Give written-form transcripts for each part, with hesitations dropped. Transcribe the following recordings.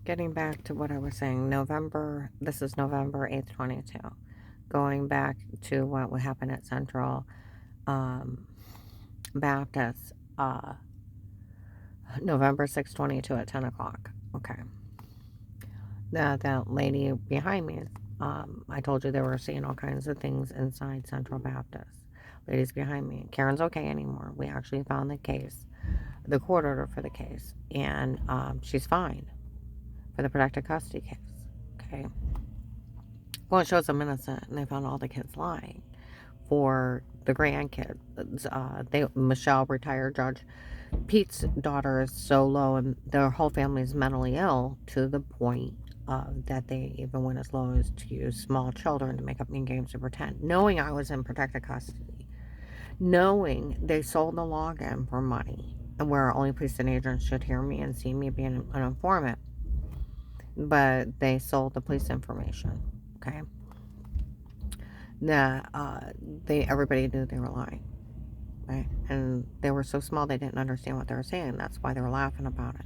Getting back to what I was saying, this is November 8th, 22. Going back to what would happen at Central um, Baptist, November 6th, 22 at 10 o'clock. Okay. That lady behind me, I told you they were seeing all kinds of things inside Central Baptist. Ladies behind me. Karen's okay anymore. We actually found the case, the court order for the case, and she's fine for the protected custody case. Okay. Well, it shows them innocent, and they found all the kids lying for the grandkids. Michelle, retired Judge Pete's daughter, is so low, and their whole family is mentally ill to the point that they even went as low as to use small children to make up mean games to pretend, knowing I was in protected custody, knowing they sold the login for money, and where only police and agents should hear me and see me being an informant, but they sold the police information. Okay. That everybody knew they were lying, right? And they were so small they didn't understand what they were saying. That's why they were laughing about it.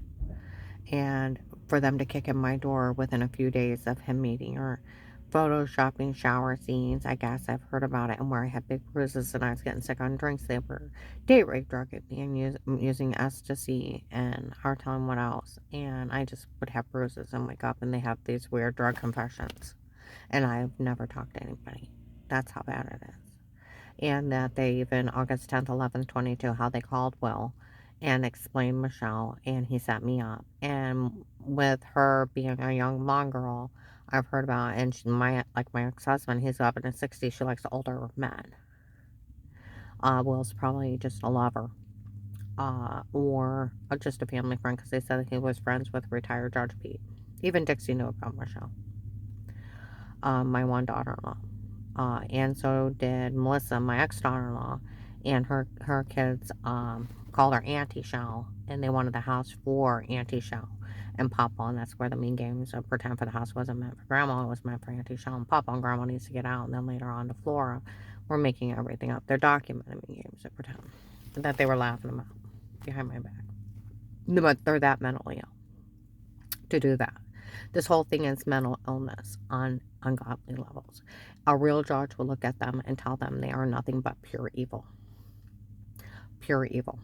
And for them to kick in my door within a few days of him meeting her, photoshopping shower scenes, I guess I've heard about it, and where I had big bruises and I was getting sick on drinks, they were date rape drugging me and using ecstasy and hard telling what else. And I just would have bruises and wake up and they have these weird drug confessions. And I've never talked to anybody. That's how bad it is. And that they even, August 10th, 11th, 22, how they called Will and explained Michelle, and he set me up. And with her being a young blonde girl, I've heard about, and my ex-husband, he's up in his 60s, she likes older men. Will's probably just a lover. Or just a family friend, because they said he was friends with retired Judge Pete. Even Dixie knew about Michelle, my one daughter-in-law. And so did Melissa, my ex-daughter-in-law, and her kids called her Auntie Shell, and they wanted the house for Auntie Shell and Papa, and that's where the mean games of pretend for the house wasn't meant for Grandma, it was meant for Auntie Shell and Papa, and Grandma needs to get out, and then later on to Flora, we're making everything up. They're documenting mean games of pretend that they were laughing about behind my back. But they're that mentally ill to do that. This whole thing is mental illness on ungodly levels. A real judge will look at them and tell them they are nothing but pure evil. Pure evil.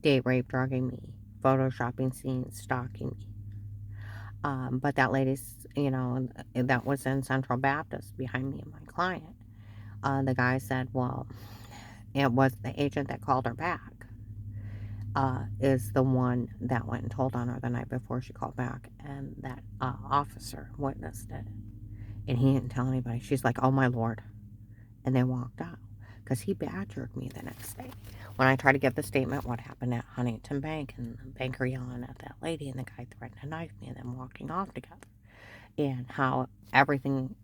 Date rape, drugging me, photoshopping scenes, stalking me. But that lady's, that was in Central Baptist behind me and my client. The guy said, well, it was the agent that called her back. Is the one that went and told on her the night before she called back, and that officer witnessed it, and he didn't tell anybody. She's like, oh my lord, and they walked out because he badgered me the next day when I tried to give the statement what happened at Huntington Bank, and the banker yelling at that lady, and the guy threatened to knife me, and then walking off together, and how everything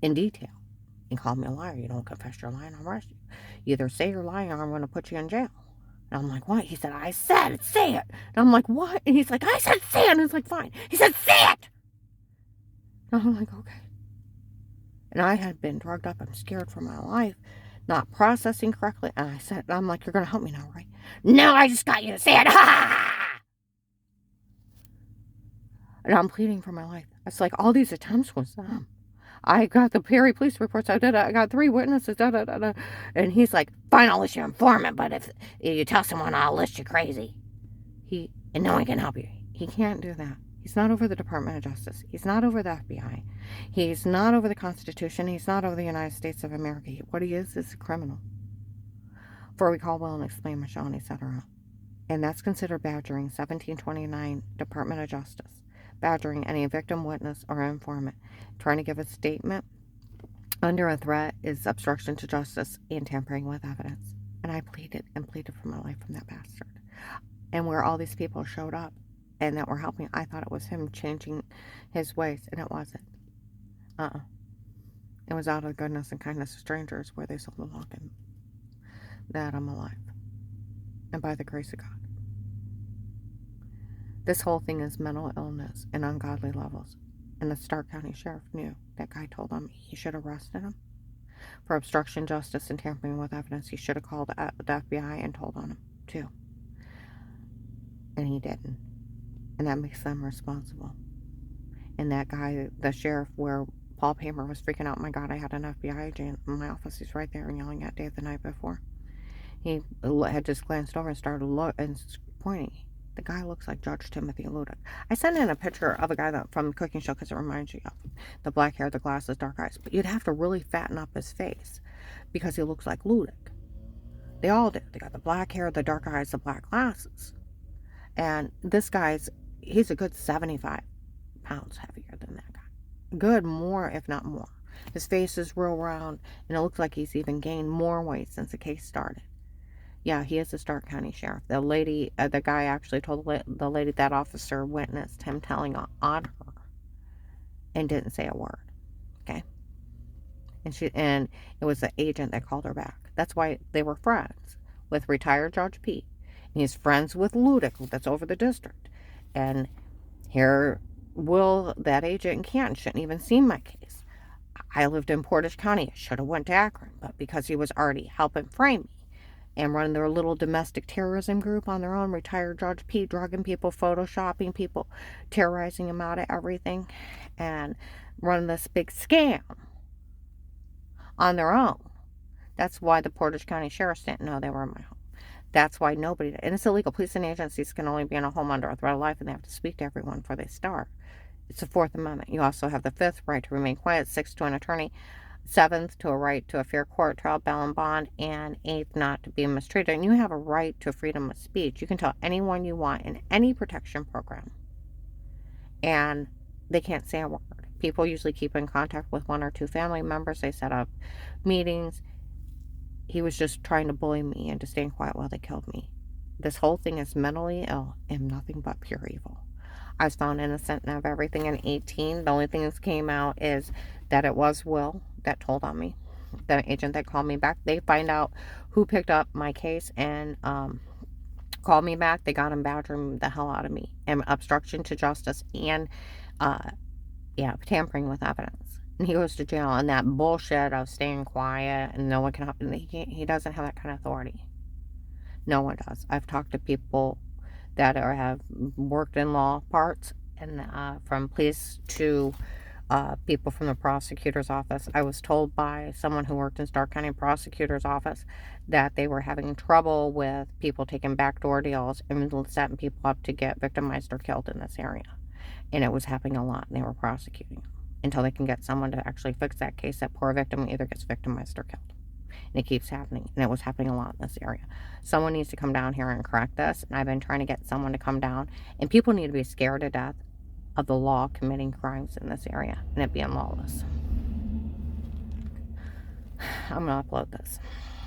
in detail. He called me a liar. You don't confess your lying, I'll arrest you. You either say you're lying or I'm going to put you in jail. And I'm like, what? He said, I said it, say it. And I'm like, what? And he's like, I said say it. And it's like, fine. He said, say it. And I'm like, okay. And I had been drugged up. I'm scared for my life, not processing correctly. And I said, I'm like, you're going to help me now, right? No, I just got you to say it. And I'm pleading for my life. It's like all these attempts was them. I got the Perry police reports. I got 3 witnesses. And he's like, fine, I'll list your informant, but if you tell someone, I'll list you crazy. And no one can help you. He can't do that. He's not over the Department of Justice. He's not over the FBI. He's not over the Constitution. He's not over the United States of America. What he is a criminal. For recall, will, and explain Michelle, etc. And that's considered badgering. 1729 Department of Justice. Badgering any victim, witness, or informant. Trying to give a statement under a threat is obstruction to justice and tampering with evidence. And I pleaded and pleaded for my life from that bastard. And where all these people showed up and that were helping, I thought it was him changing his ways, and it wasn't. It was out of the goodness and kindness of strangers where they sold the lock-in that I'm alive. And by the grace of God. This whole thing is mental illness and ungodly levels. And the Stark County Sheriff knew. That guy told him he should have arrested him for obstruction, justice, and tampering with evidence. He should have called the FBI and told on him, too. And he didn't. and that makes them responsible. And that guy, the sheriff, where Paul Paymer was freaking out, my God, I had an FBI agent in my office. He's right there and yelling at Dave the night before. He had just glanced over and started pointing. The guy looks like Judge Timothy Ludick. I sent in a picture of a guy from the cooking show because it reminds you of the black hair, the glasses, dark eyes. But you'd have to really fatten up his face because he looks like Ludick. They all do. They got the black hair, the dark eyes, the black glasses. And this he's a good 75 pounds heavier than that guy. Good, more, if not more. His face is real round, and it looks like he's even gained more weight since the case started. Yeah, he is the Stark County Sheriff. The lady, the guy actually told the lady that officer witnessed him telling on her and didn't say a word. Okay? And it was the agent that called her back. That's why they were friends with retired Judge Pete. And he's friends with Ludick, that's over the district. And here, that agent in Canton shouldn't even seen my case. I lived in Portage County. I should have went to Akron, but because he was already helping frame me and running their little domestic terrorism group on their own, retired Judge Pete, drugging people, photoshopping people, terrorizing them out of everything, and running this big scam on their own. That's why the Portage County sheriffs didn't know they were in my home. That's why nobody, and it's illegal. Police and agencies can only be in a home under a threat of life, and they have to speak to everyone before they start. It's the Fourth Amendment. You also have the Fifth, right to remain quiet, Sixth, to an attorney, Seventh, to a right to a fair court trial, bail, and bond, and Eighth, not to be mistreated. And you have a right to freedom of speech. You can tell anyone you want in any protection program, and they can't say a word. People usually keep in contact with one or two family members. They set up meetings. He was just trying to bully me into staying quiet while they killed me. This whole thing is mentally ill and nothing but pure evil. I was found innocent of everything in 18. The only thing that came out is that it was Will that told on me. The agent that called me back, they find out who picked up my case and called me back. They got him badgering the hell out of me. And obstruction to justice and, tampering with evidence. And he goes to jail. And that bullshit of staying quiet and no one can help him, he doesn't have that kind of authority. No one does. I've talked to people that have worked in law parts, and from police to people from the prosecutor's office. I was told by someone who worked in Stark County prosecutor's office that they were having trouble with people taking backdoor deals and setting people up to get victimized or killed in this area. And it was happening a lot, and they were prosecuting them until they can get someone to actually fix that case. That poor victim either gets victimized or killed. And it keeps happening, and it was happening a lot in this area. Someone needs to come down here and correct this, and I've been trying to get someone to come down, and people need to be scared to death of the law committing crimes in this area and it being lawless. I'm going to upload this.